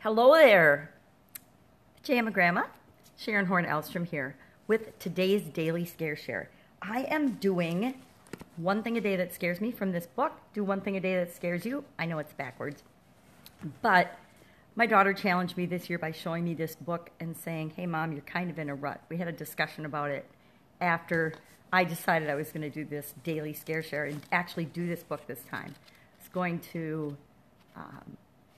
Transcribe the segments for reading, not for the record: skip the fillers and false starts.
Hello there, Pajama Grandma. Sharon Horne-Ellstrom here with today's Daily Scare Share. I am doing one thing a day that scares me from this book. Do one thing a day that scares you. I know it's backwards. But my daughter challenged me this year by showing me this book and saying, hey, Mom, you're kind of in a rut. We had a discussion about it after I decided I was going to do this Daily Scare Share and actually do this book this time. I was going to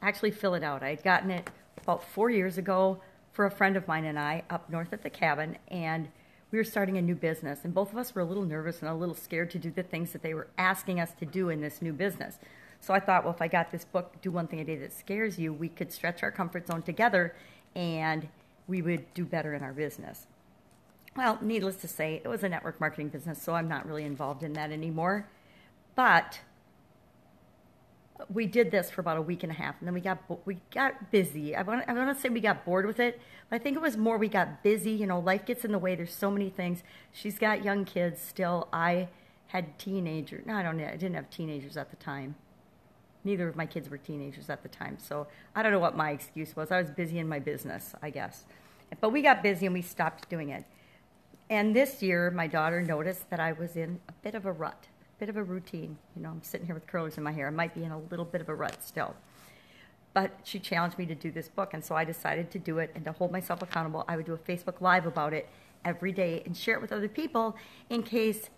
actually fill it out. I had gotten it about 4 years ago for a friend of mine and I up north at the cabin, and we were starting a new business, and both of us were a little nervous and a little scared to do the things that they were asking us to do in this new business. So I thought, well, if I got this book, Do One Thing a Day That Scares You, we could stretch our comfort zone together and we would do better in our business. Well, needless to say, it was a network marketing business, so I'm not really involved in that anymore. But we did this for about a week and a half, and then we got busy. I want to say we got bored with it, but I think it was more we got busy. You know, life gets in the way. There's so many things. She's got young kids still. I had teenagers. No, I didn't have teenagers at the time. Neither of my kids were teenagers at the time, so I don't know what my excuse was. I was busy in my business, I guess. But we got busy and we stopped doing it. And this year, my daughter noticed that I was in a bit of a rut. Bit of a routine. You know, I'm sitting here with curlers in my hair. I might be in a little bit of a rut still. But she challenged me to do this book, and so I decided to do it, and to hold myself accountable, I would do a Facebook Live about it every day and share it with other people in case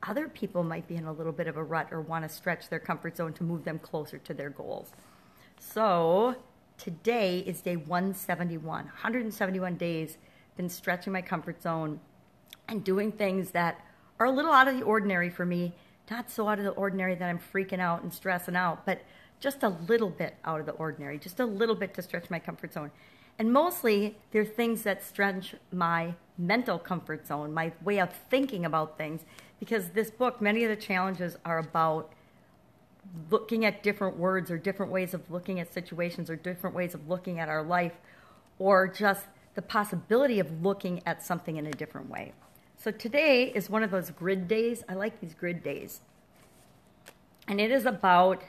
other people might be in a little bit of a rut or want to stretch their comfort zone to move them closer to their goals. So today is day 171. 171 days, been stretching my comfort zone and doing things that are a little out of the ordinary for me. Not so out of the ordinary that I'm freaking out and stressing out, but just a little bit out of the ordinary, just a little bit to stretch my comfort zone. And mostly, they're things that stretch my mental comfort zone, my way of thinking about things, because this book, many of the challenges are about looking at different words or different ways of looking at situations or different ways of looking at our life, or just the possibility of looking at something in a different way. So today is one of those grid days. I like these grid days. And it is about,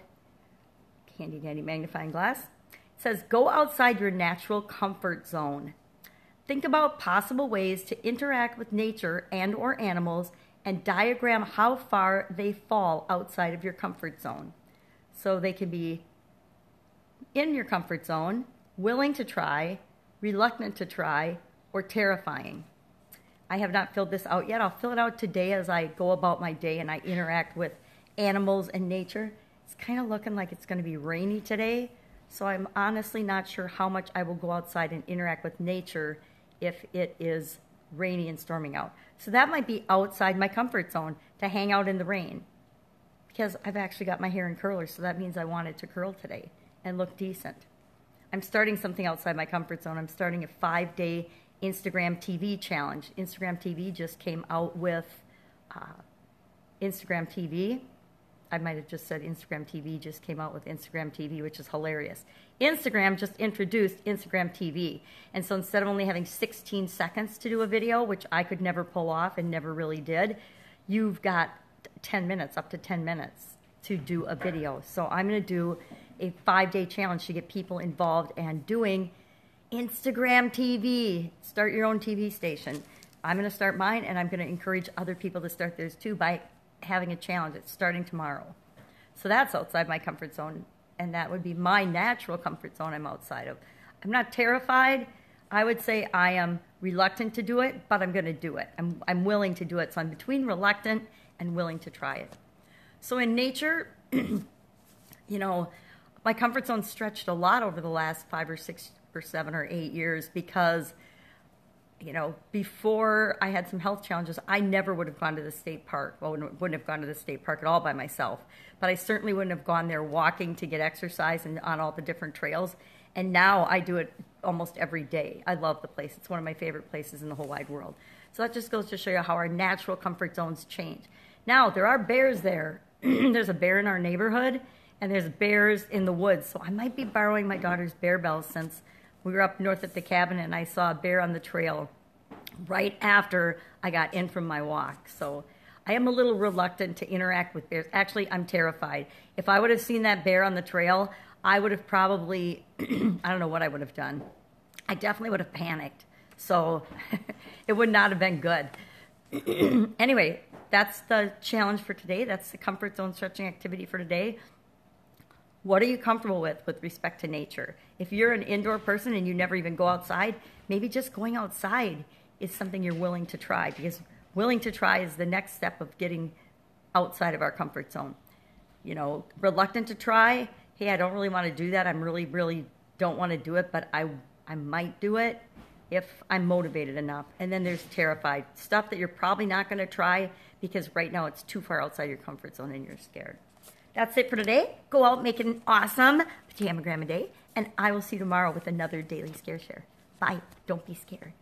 handy dandy magnifying glass. It says, go outside your natural comfort zone. Think about possible ways to interact with nature and or animals and diagram how far they fall outside of your comfort zone. So they can be in your comfort zone, willing to try, reluctant to try, or terrifying. I have not filled this out yet. I'll fill it out today as I go about my day and I interact with animals and nature. It's kind of looking like it's going to be rainy today, so I'm honestly not sure how much I will go outside and interact with nature if it is rainy and storming out. So that might be outside my comfort zone to hang out in the rain, because I've actually got my hair in curlers, so that means I want it to curl today and look decent. I'm starting something outside my comfort zone. I'm starting a 5-day Instagram TV challenge. Instagram TV just came out with Instagram TV. I might have just said Instagram TV just came out with Instagram TV, which is hilarious. Instagram just introduced Instagram TV. And so instead of only having 16 seconds to do a video, which I could never pull off and never really did, you've got 10 minutes, up to 10 minutes to do a video. So I'm going to do a 5-day challenge to get people involved and doing Instagram TV. Start your own TV station. I'm going to start mine, and I'm going to encourage other people to start theirs too by having a challenge. It's starting tomorrow. So that's outside my comfort zone, and that would be my natural comfort zone I'm outside of. I'm not terrified. I would say I am reluctant to do it, but I'm going to do it. I'm willing to do it. So I'm between reluctant and willing to try it. So in nature, you know, my comfort zone stretched a lot over the last 5 or 6 or 7 or 8 years because, you know, before I had some health challenges, I never would have gone to the state park. Well, wouldn't have gone to the state park at all by myself. But I certainly wouldn't have gone there walking to get exercise and on all the different trails. And now I do it almost every day. I love the place. It's one of my favorite places in the whole wide world. So that just goes to show you how our natural comfort zones change. Now, there are bears there. There's a bear in our neighborhood, and there's bears in the woods. So I might be borrowing my daughter's bear bells, since we were up north at the cabin and I saw a bear on the trail right after I got in from my walk. So I am a little reluctant to interact with bears. Actually, I'm terrified. If I would have seen that bear on the trail, I would have probably, I don't know what I would have done. I definitely would have panicked. So it would not have been good. Anyway, that's the challenge for today. That's the comfort zone stretching activity for today. What are you comfortable with respect to nature? If you're an indoor person and you never even go outside, maybe just going outside is something you're willing to try, because willing to try is the next step of getting outside of our comfort zone. You know, reluctant to try, hey, I don't really want to do that. I'm really, really don't want to do it, but I might do it if I'm motivated enough. And then there's terrified, stuff that you're probably not going to try because right now it's too far outside your comfort zone and you're scared. That's it for today. Go out, make an awesome Pajama Grandma Day, and I will see you tomorrow with another Daily Scare Share. Bye. Don't be scared.